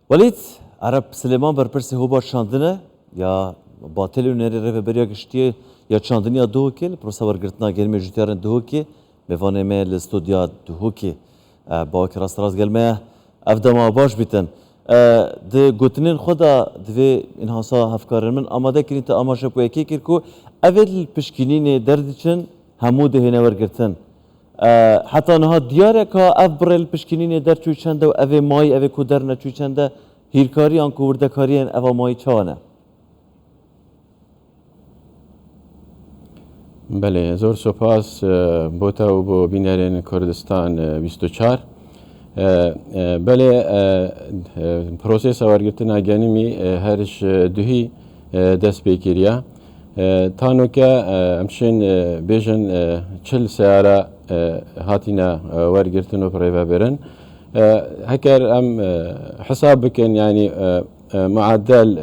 ولید عرب سلیمان برپرسی هوبا چاندنه یا باطل و نری رهبری گشتیه یا چاندنی دو کل پروسا ورگرتنا گلمه جوتیارن دو کی میوانه می لستودیا دو کی با کراستراز گلمه افدام باش بیتن ده گوتنین خدا دوی این حسا هفکارن من آماده کنید تا آماشه کو یکی کرد کو اول پشکینین دردچن همو دهنه ورگرتن حتی نه دیاره که افبرل پشکینین در چوی چنده و اوه مای اوه کودر نچوی چنده هیرکاری آن کوردکاری ان اوه مای چانه. بله زور سپاس بوتا و بو بینرین کردستان 24 بله پروسس ورگرتنا گنمی هرش دوهی دست بکریا تانو که امشن بیشن 40 سیاره هاتینا ورگرتنو پریوا برن هكر ام حساب بكن يعني معدل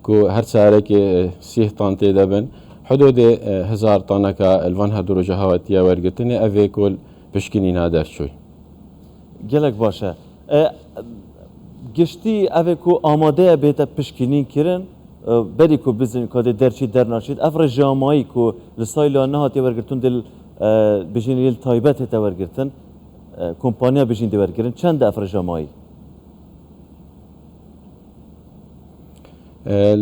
كو هر سعره كي سيه طانتي دبن حدود 1000 طنه كالفان هدرو جهواتيا ورقتني افي كل بشكني نادر شوي گلک باشه گشتی اوه کو آماده بیت پشکینین کرن بری کو بزن کده درچی در ناشید افر جامعی کو لسایل نه هاتی ورگرتون دل بجین لیل تایبت هتا ورگرتن کمپانیا بجین دی ورگرن چند افر جامعی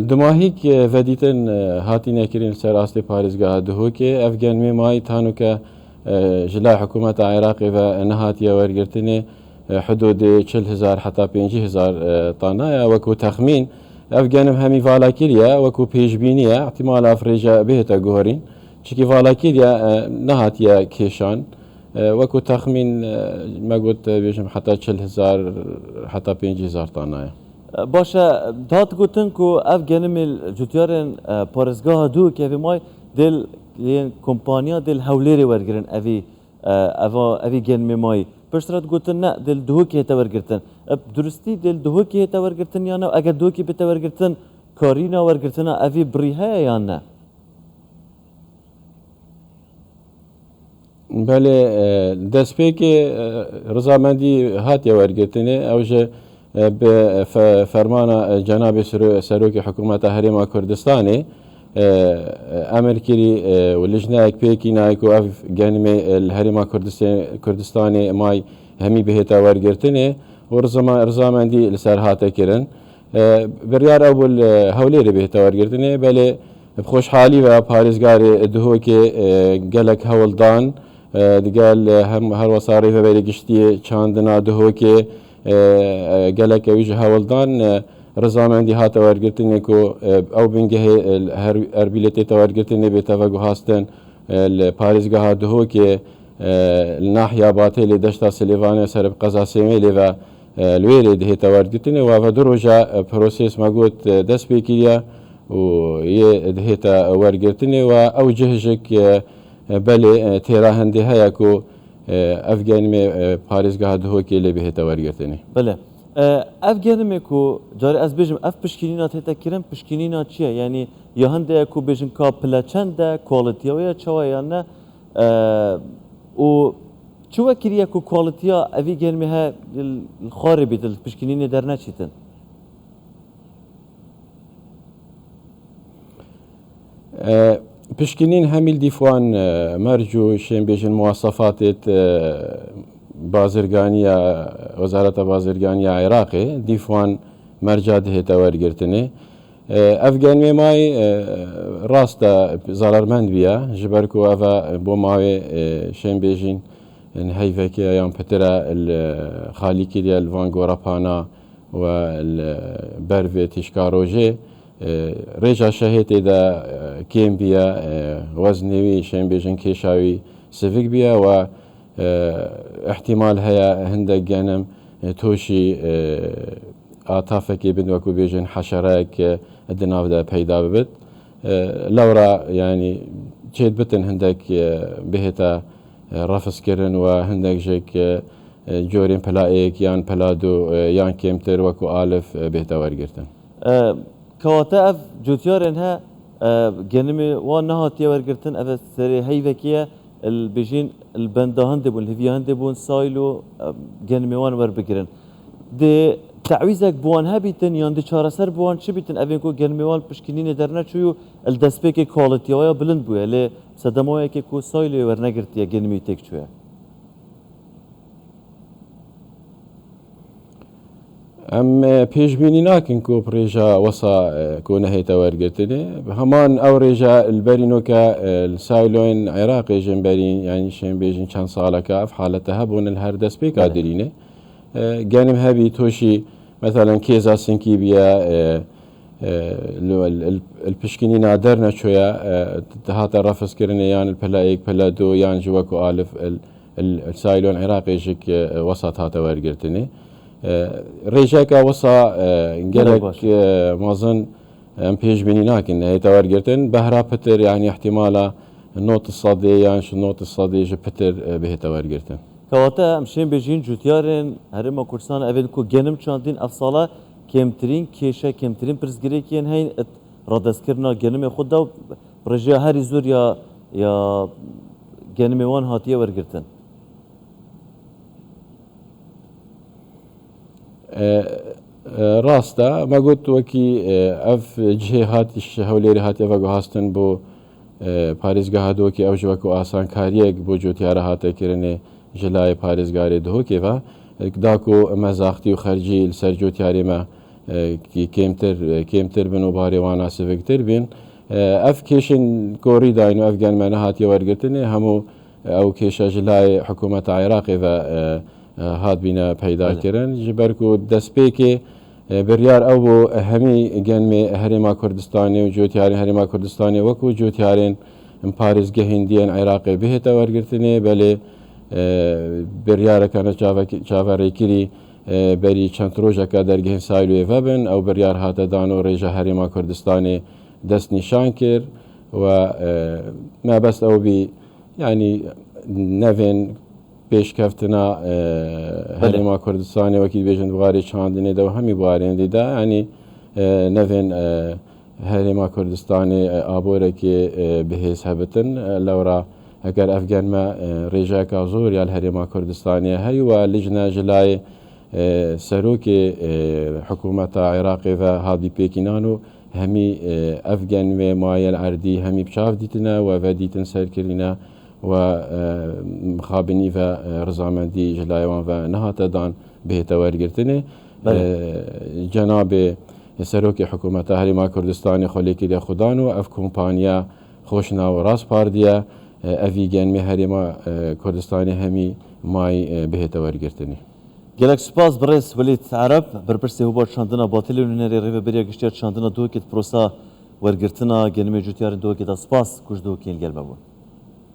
دماهيك فديتن هاتي ناكرين سر أصلي باريزغا دهوكي أفغان ميماي تانوكا جلا حكومة العراق ونهاتيا ورقرتني حدود 40,000 حتى 50,000 طنايا وكو تخمين أفغانم همي فالاكيريا وكو بيجبينيا احتمال أفريجا بهتا جوهرين شكي فالاكيريا نهاتيا كيشان وكو تخمين ما قلت بيجم حتى 40,000 حتى 50,000 طنايا باشه داد گوتن کو اف گنمیل جوتیارن پارسگاه دو که وی مای دل یه کمپانیا دل هولیری ورگرن اوی گنمی مای پشترات گوتن نه دل دو که هتا ورگرتن درستی دل دو که هتا ورگرتن یا نه اگر دو که بتا ورگرتن کارینا ورگرتن اوی بریه یا نه بله دست پیکی رضامندی هاتیا ورگرتنه اوجه بفرمان جناب سروك حكومة هريما كردستاني أمر كري واللجنة بيكي نايكو أف جانمي الهريما كردستاني ماي همي بهتا ورقرتني ورزامان دي لسر هاتا كرن بريار أول هوليري بهتا ورقرتني بلي بخوش حالي و باريزغاري دهوكي قالك هولدان قال هم هر وصاري فبالي قشتي چاندنا دهوكي قالك ويجي هولدان رزامندي هاتا ورقرتني كو او بنجه اربيلتي تورقرتني بتفقو هاستن الباريزغا دهوكي الناحية باتيلي دشتا سليفانيا سرب قزا سيميلي و الويري دهي تورقرتني وفدروجا بروسيس ماقوت دس بيكيا ويه دهيتا ورقرتني او جهجك بلي تيرا هندي هياكو افغان می پاریزگاه دهوکی لی بهتا ورگرتنی. بله. افغان می کو جاری از بیشم اف پشکینینا تیتا کرن پشکینینا چیه؟ یعنی یا هنده کو بیشم کا پلچنده کوالیتیا و یا چوا یا نه و چوا کریه کو کوالیتیا افغان می ها الخاربی دل پشکینینی در نچیتن. بشكنين هميل ديفوان مرجو شين بيجن مواصفات بازرگانية وزارة بازرگانية عراقي ديفوان مرجع دهتا ورگرتني افغان ميماي راستا زالرمند بيا جبركو افا بو ماوي شين بيجن هيفكي يوم بترا الخاليكي ديال فانغورا بانا والبرفي تشكاروجي رجع شهيت إذا كيم بيا وزنوي شين بيجن كيشاوي سفيك بيا و احتمال هيا هندك جانم توشي آتافك بن وكو بيجن حشراك الدناف دا بيدا ببت لورا يعني جيد بتن هندك بهتا رفس كرن وهندك جيك جورين بلايك يان بلادو يان كيمتر وكو آلف بهتا ورقرتن كواتا اف جوتيارن ها جنمي وانا هاتيا ورقرتن اف سري هيفكيا البيجين البندهان دبون الهفيان دبون سايلو جنمي وان ور بكرن دي تعویزک بوان هبیتن یان دی چارەسەر بوان چی بیتن ئەvên ku gelmêwan pişkinînê derneçû û el destpêkê qualitiya bilind bûye lê sedemayekê ku saylê wernegirtiye genimî têk çûye. ام پێشبینی ناکەین کۆ پرێژە وەسا کۆ نەهێتە وەرگرتنێ هەمان ئەو ڕێژە البەرینۆکە سایلۆین عێراقی ژێنبەرین ینی شێن بێژین چەند ساڵەکە ئەف حالەتە هەبوون هەر دەست پێ کادرینێ گەنم هەبی تۆشی مثلا کێزا سنکی بیە الپشکنی نادەر نەچۆیە هاتە ڕەفزکردنە یان پەلایەک پەلە دۆ یان جوەک و ئالف سایلۆن عێراقێژێک وەسات هاتە وەرگرتنێ ڕێژێکە وەسا گەلێک مەزن ئەم پێشبینی ناکەین هێتە وەرگرتن بەهرا پتر یانی احتیمالە نۆت سەدێ یان نۆت سەدێژە پتر بهێتە وەرگرتن کەواتە ئەم شێن بێژین جوتیارên herêma Kurdistanê evên ku genim çandîn ev sala kêmtirîn kêşe kêmtirîn pirsgirêkên heyn radestkirina genimê xwe da rêjeya herî zor ya genimê wan hatiye wergirtin. ڕاستە مەگوت وەکی ئەف جهێ هاتیش هەولێری هاتیەوە گوهاستن بۆ پارێزگا هادۆکی ئەو ژوەک و ئاسانکاریەک بۆ جوتیارە هاتەکردنێ ژلای پارێزگارێ دهۆکێڤە داک و مەزاختی و خەرجی لەسەر جوتیارێمە کێمتر بن و بارێوان ئاسڤکتر بین ئەف کێشن کۆڕی داین و ئەف گەنمە نەهاتیە وەرگرتنێ هەموو ئەو کێشە ژلای حکوومەتە عێراقێڤە هات بینە پەیداکردن ji ber ku destpêkê biryar ew bû hemî genmê herêma Kurdistanê û cotiyarên herêma Kurdistanê wekû cotiyarên parêzgehên diyên Iraqê bihête wergirtinê belê biryareke çaverêkirî berî çend rojeka dergehên Saylûyê vebin ew biryar hate dan û rêja herêma Kurdistanê dest nîşan kir و mebest ew bî yanî nevên پێشکەفتنا هەرێما کوردستانی وەکی بێژن بواری چاندنێدا و هەمی بوارێنێدا ینی نەڤێن هەرێما کوردستانی ئابۆرێکی بەهێز هەبتن لەورا ئەگەر ئەفگەنمە ڕێژاکە زۆر یال هەرێما کوردستانیە هەریوە لیژنە ژلای سەرۆکی حکوومەتە عێراقی و هادی پێکینان و هەمی ئەفگەنمێ مایەل ئەردی هەمی بچاو دیتنە و بە دیتن سەرکردینە و مخابنی و رضامندی جلایوان و نهات دان بهت وەرگرتنێ جناب سەرۆکی حکوومەتە هەرێما کوردستانی خۆلێکی لێ خوددان و ئەف کۆمپانیا خۆشنا و ڕاست پاردیە ئەڤی گەنمێ هەرێما کوردستانی هەمی مای بهێتە وەرگرتنی. Gelek spas birês Welîd Ereb berpirsê hûba çandina batilê nûnerê rêveberiya giştiya çandina dohekê prosa wergirtina genimê cûtiyarên dohekê da spas ku ji dohekên gel bebûn.